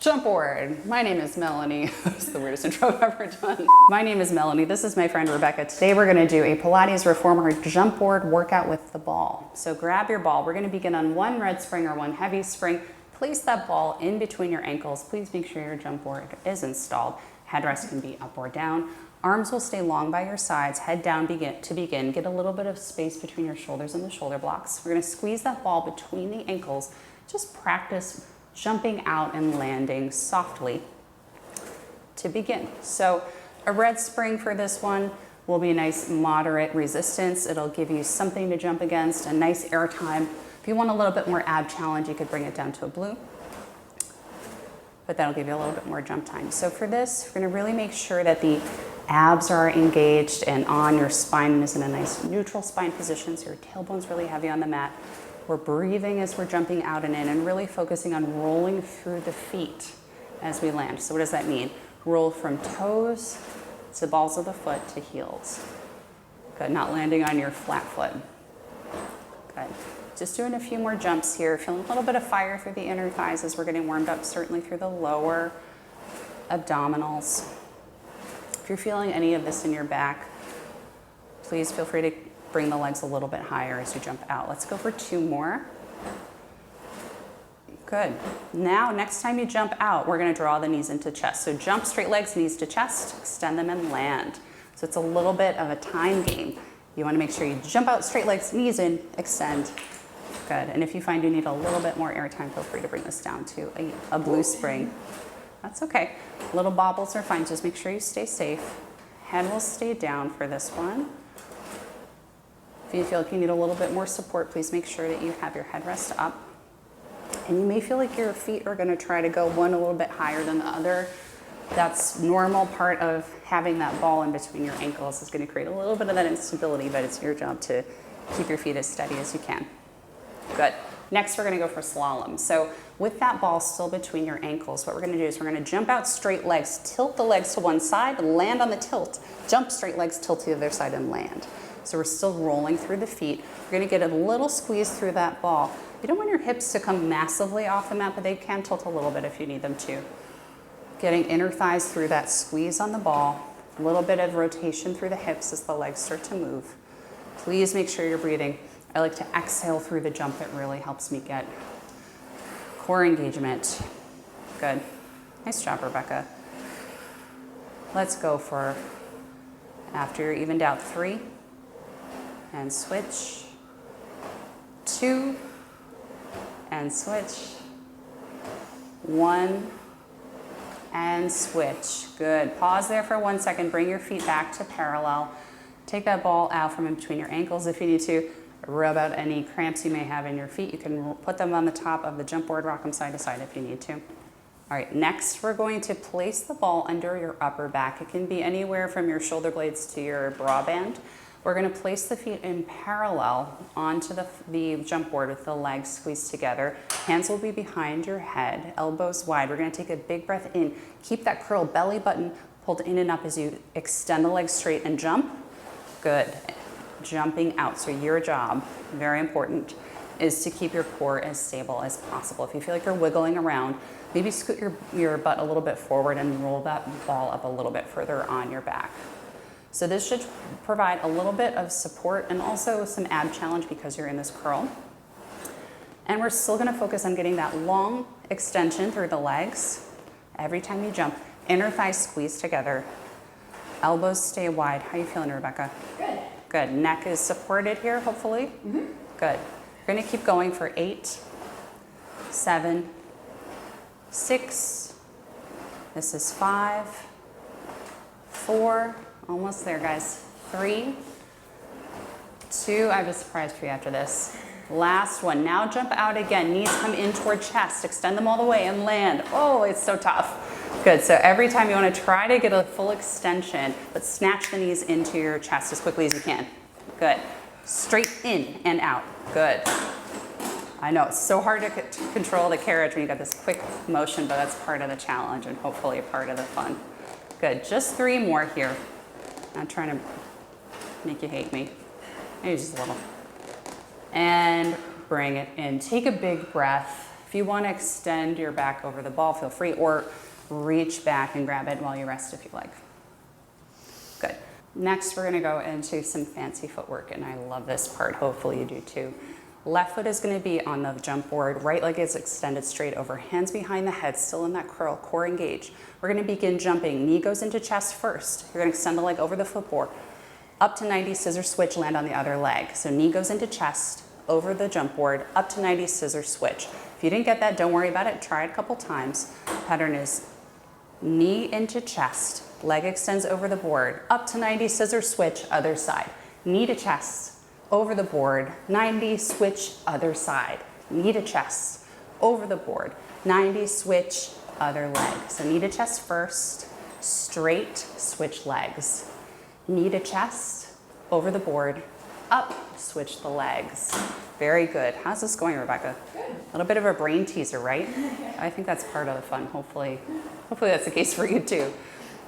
Jumpboard. My name is Melanie. That's the weirdest intro I've ever done. My name is Melanie. This is my friend Rebecca. Today we're going to do a Pilates reformer jumpboard workout with the ball. So grab your ball. We're going to begin on one red spring or one heavy spring. Place that ball in between your ankles. Please make sure your jumpboard is installed. Headrest can be up or down. Arms will stay long by your sides. Head down to begin. Get a little bit of space between your shoulders and the shoulder blocks. We're going to squeeze that ball between the ankles. Just practice jumping out and landing softly to begin. So a red spring for this one will be a nice moderate resistance. It'll give you something to jump against, a nice air time. If you want a little bit more ab challenge, you could bring it down to a blue, but that'll give you a little bit more jump time. So for this, we're gonna really make sure that the abs are engaged and on, your spine is in a nice neutral spine position, so your tailbone's really heavy on the mat. We're breathing as we're jumping out and in and really focusing on rolling through the feet as we land. So what does that mean? Roll from toes to balls of the foot to heels. Good, not landing on your flat foot. Good. Just doing a few more jumps here. Feeling a little bit of fire through the inner thighs as we're getting warmed up, certainly through the lower abdominals. If you're feeling any of this in your back, please feel free to bring the legs a little bit higher as you jump out. Let's go for two more. Good. Now, next time you jump out, we're gonna draw the knees into chest. So jump straight legs, knees to chest, extend them and land. So it's a little bit of a time game. You wanna make sure you jump out, straight legs, knees in, extend. Good. And if you find you need a little bit more air time, feel free to bring this down to a blue spring. That's okay. Little bobbles are fine. Just make sure you stay safe. Head will stay down for this one. If you feel like you need a little bit more support, please make sure that you have your headrest up. And you may feel like your feet are going to try to go one a little bit higher than the other. That's normal. Part of having that ball in between your ankles is going to create a little bit of that instability, but it's your job to keep your feet as steady as you can. Good. Next, we're going to go for slalom. So with that ball still between your ankles, what we're going to do is we're going to jump out straight legs, tilt the legs to one side, land on the tilt, jump straight legs, tilt to the other side and land. So we're still rolling through the feet. We're gonna get a little squeeze through that ball. You don't want your hips to come massively off the mat, but they can tilt a little bit if you need them to. Getting inner thighs through that squeeze on the ball. A little bit of rotation through the hips as the legs start to move. Please make sure you're breathing. I like to exhale through the jump. It really helps me get core engagement. Good. Nice job, Rebecca. Let's go for, after you're evened out, 3. And switch, 2, and switch, 1, and switch. Good. Pause there for 1 second. Bring your feet back to parallel. Take that ball out from in between your ankles if you need to. Rub out any cramps you may have in your feet. You can put them on the top of the jump board, rock them side to side if you need to. All right, next we're going to place the ball under your upper back. It can be anywhere from your shoulder blades to your bra band. We're going to place the feet in parallel onto the jump board with the legs squeezed together. Hands will be behind your head, elbows wide. We're going to take a big breath in. Keep that curl belly button pulled in and up as you extend the legs straight and jump. Good. Jumping out. So your job, very important, is to keep your core as stable as possible. If you feel like you're wiggling around, maybe scoot your butt a little bit forward and roll that ball up a little bit further on your back. So this should provide a little bit of support and also some ab challenge because you're in this curl. And we're still going to focus on getting that long extension through the legs. Every time you jump, inner thighs squeeze together, elbows stay wide. How are you feeling, Rebecca? Good. Good. Neck is supported here, hopefully. Mm-hmm. Good. We're going to keep going for 8, 7, 6. This is 5, 4. Almost there, guys. 3, 2. I have a surprise for you after this. Last one. Now jump out again. Knees come in toward chest. Extend them all the way and land. Oh, it's so tough. Good. So every time you want to try to get a full extension, but snatch the knees into your chest as quickly as you can. Good. Straight in and out. Good. I know it's so hard to control the carriage when you got this quick motion, but that's part of the challenge and hopefully a part of the fun. Good. Just 3 more here. I'm trying to make you hate me. Maybe just a little. And bring it in. Take a big breath. If you want to extend your back over the ball, feel free, or reach back and grab it while you rest if you like. Good. Next, we're going to go into some fancy footwork, and I love this part. Hopefully you do too. Left foot is going to be on the jump board. Right leg is extended straight over, hands behind the head, still in that curl, core engaged. We're going to begin jumping. Knee goes into chest first. You're going to extend the leg over the footboard. Up to 90, scissor switch, land on the other leg. So knee goes into chest, over the jump board, up to 90, scissor switch. If you didn't get that, don't worry about it. Try it a couple times. Pattern is knee into chest, leg extends over the board, up to 90, scissor switch, other side. Knee to chest, over the board, 90, switch, other side. Knee to chest, over the board, 90, switch, other leg. So knee to chest first, straight, switch legs. Knee to chest, over the board, up, switch the legs. Very good. How's this going, Rebecca? Good. A little bit of a brain teaser, right? I think that's part of the fun. Hopefully that's the case for you too.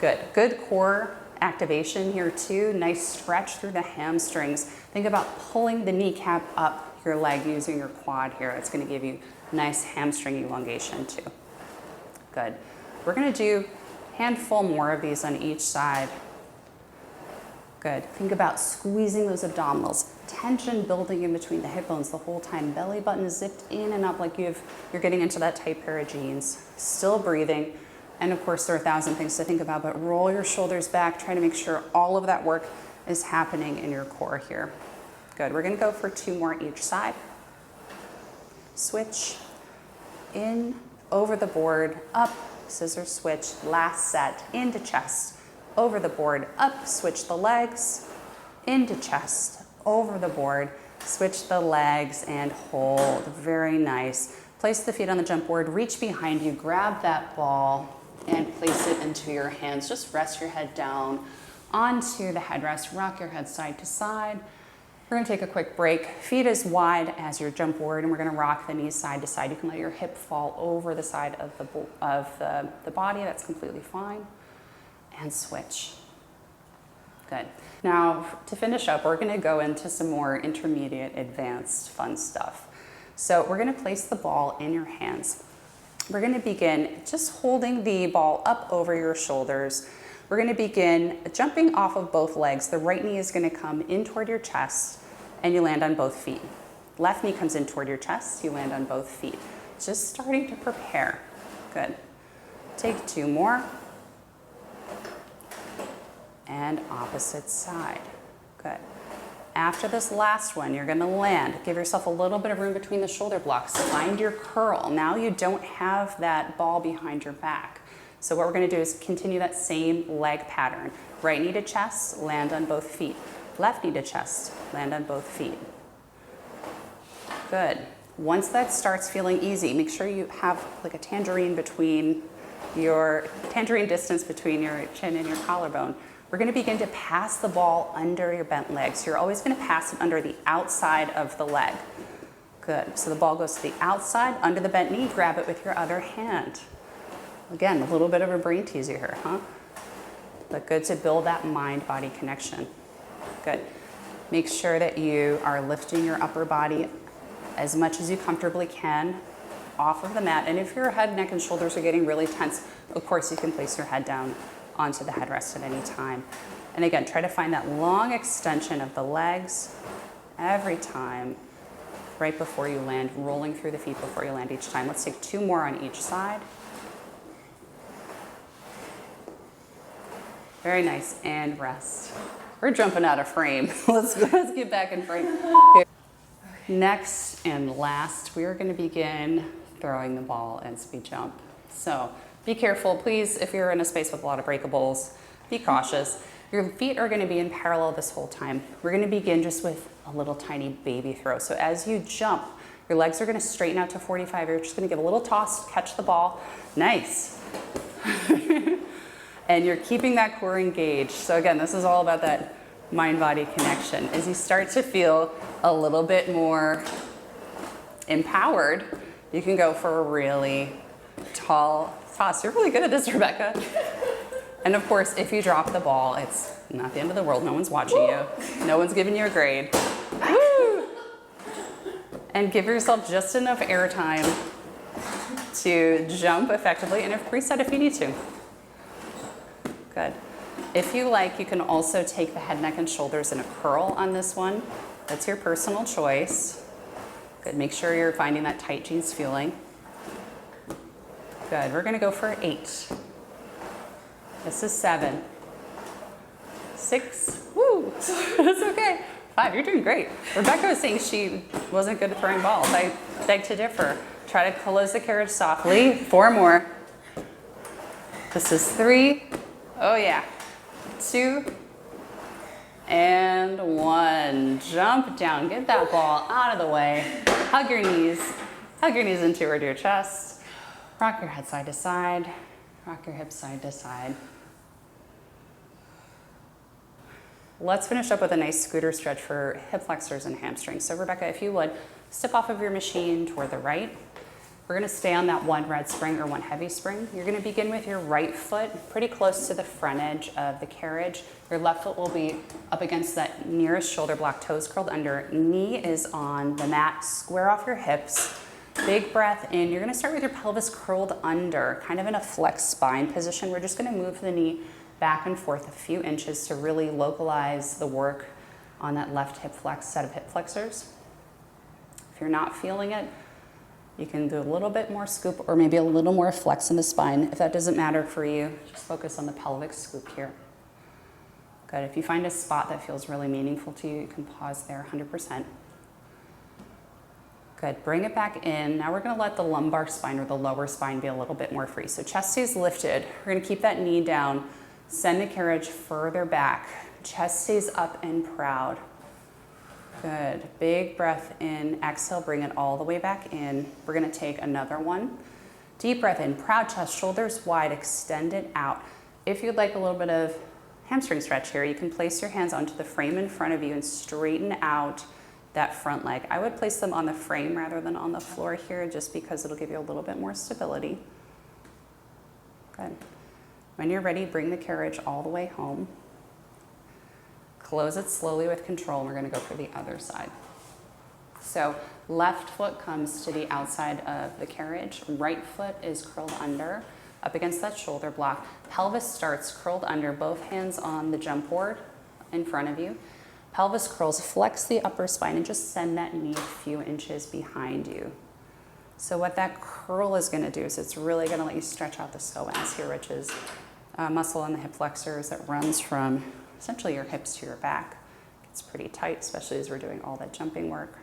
Good. Good core activation here too. Nice stretch through the hamstrings. Think about pulling the kneecap up your leg using your quad here. It's going to give you nice hamstring elongation too. Good. We're going to do a handful more of these on each side. Good. Think about squeezing those abdominals. Tension building in between the hip bones the whole time. Belly button zipped in and up like you're getting into that tight pair of jeans. Still breathing. And of course, there are 1,000 things to think about, but roll your shoulders back. Try to make sure all of that work is happening in your core here. Good. We're going to go for 2 more each side. Switch. In, over the board, up, scissor switch. Last set. Into chest. Over the board, up, switch the legs, into chest, over the board, switch the legs and hold. Very nice. Place the feet on the jump board, reach behind you, grab that ball and place it into your hands. Just rest your head down onto the headrest, rock your head side to side. We're gonna take a quick break. Feet as wide as your jump board, and we're gonna rock the knees side to side. You can let your hip fall over the side of the body, that's completely fine. And switch. Good. Now, to finish up, we're going to go into some more intermediate, advanced, fun stuff. So we're going to place the ball in your hands. We're going to begin just holding the ball up over your shoulders. We're going to begin jumping off of both legs. The right knee is going to come in toward your chest, and you land on both feet. Left knee comes in toward your chest, you land on both feet. Just starting to prepare. Good. Take 2 more. And opposite side. Good. After this last one, you're going to land. Give yourself a little bit of room between the shoulder blocks. Find your curl. Now you don't have that ball behind your back. So what we're going to do is continue that same leg pattern. Right knee to chest, land on both feet. Left knee to chest, land on both feet. Good. Once that starts feeling easy, make sure you have like a tangerine distance between your chin and your collarbone. We're going to begin to pass the ball under your bent legs. You're always going to pass it under the outside of the leg. Good. So the ball goes to the outside, under the bent knee, grab it with your other hand. Again, a little bit of a brain teaser here, huh? But good to build that mind-body connection. Good. Make sure that you are lifting your upper body as much as you comfortably can off of the mat. And if your head, neck, and shoulders are getting really tense, of course you can place your head down onto the headrest at any time. And again, try to find that long extension of the legs every time, right before you land, rolling through the feet before you land each time. Let's take 2 more on each side. Very nice, and rest. We're jumping out of frame. Let's get back in frame. Okay. Next and last, we are going to begin throwing the ball and speed jump. So be careful, please, if you're in a space with a lot of breakables, be cautious. Your feet are going to be in parallel this whole time. We're going to begin just with a little tiny baby throw. So as you jump, your legs are going to straighten out to 45. You're just going to give a little toss, catch the ball. Nice. And you're keeping that core engaged. So again, this is all about that mind-body connection. As you start to feel a little bit more empowered, you can go for a really tall toss. You're really good at this, Rebecca. And of course, if you drop the ball, it's not the end of the world. No one's watching you. No one's giving you a grade. Woo! And give yourself just enough air time to jump effectively, and reset if you need to. Good. If you like, you can also take the head, neck, and shoulders in a curl on this one. That's your personal choice. Good. Make sure you're finding that tight jeans feeling. Good. We're going to go for 8. This is 7. 6. Woo! That's okay. 5. You're doing great. Rebecca was saying she wasn't good at throwing balls. I beg to differ. Try to close the carriage softly. 4 more. This is 3. Oh yeah. 2. And 1. Jump down. Get that ball out of the way. Hug your knees. Hug your knees into your chest. Rock your head side to side. Rock your hips side to side. Let's finish up with a nice scooter stretch for hip flexors and hamstrings. So Rebecca, if you would, step off of your machine toward the right. We're going to stay on that 1 red spring or 1 heavy spring. You're going to begin with your right foot pretty close to the front edge of the carriage. Your left foot will be up against that nearest shoulder block, toes curled under. Knee is on the mat. Square off your hips. Big breath in. You're going to start with your pelvis curled under, kind of in a flex spine position. We're just going to move the knee back and forth a few inches to really localize the work on that left hip flex, set of hip flexors. If you're not feeling it, you can do a little bit more scoop or maybe a little more flex in the spine. If that doesn't matter for you, just focus on the pelvic scoop here. Good. If you find a spot that feels really meaningful to you, you can pause there 100%. Good. Bring it back in. Now we're going to let the lumbar spine or the lower spine be a little bit more free. So chest stays lifted. We're going to keep that knee down. Send the carriage further back. Chest stays up and proud. Good. Big breath in. Exhale, bring it all the way back in. We're going to take another one. Deep breath in. Proud chest, shoulders wide, extend it out. If you'd like a little bit of hamstring stretch here, you can place your hands onto the frame in front of you and straighten out that front leg. I would place them on the frame rather than on the floor here just because it'll give you a little bit more stability. Good. When you're ready, bring the carriage all the way home. Close it slowly with control. We're going to go for the other side. So left foot comes to the outside of the carriage. Right foot is curled under, up against that shoulder block. Pelvis starts curled under, both hands on the jump board in front of you. Pelvis curls, flex the upper spine, and just send that knee a few inches behind you. So what that curl is going to do is it's really going to let you stretch out the psoas here, which is a muscle on the hip flexors that runs from essentially your hips to your back. It's pretty tight, especially as we're doing all that jumping work.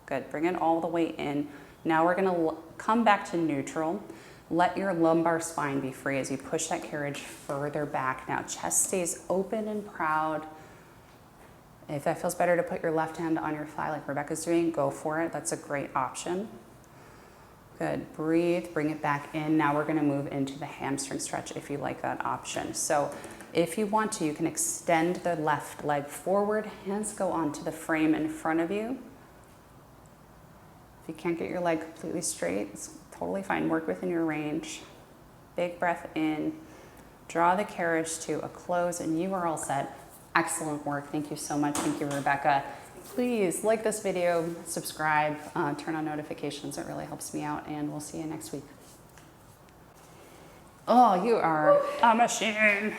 Good. Bring it all the way in. Now we're going to come back to neutral. Let your lumbar spine be free as you push that carriage further back. Now chest stays open and proud. If that feels better to put your left hand on your thigh like Rebecca's doing, go for it. That's a great option. Good. Breathe, bring it back in. Now we're going to move into the hamstring stretch if you like that option. So if you want to, you can extend the left leg forward. Hands go onto the frame in front of you. If you can't get your leg completely straight, it's totally fine. Work within your range. Big breath in. Draw the carriage to a close, and you are all set. Excellent work. Thank you so much. Thank you, Rebecca. Please like this video, subscribe, turn on notifications. It really helps me out, and we'll see you next week. Oh, you are a machine.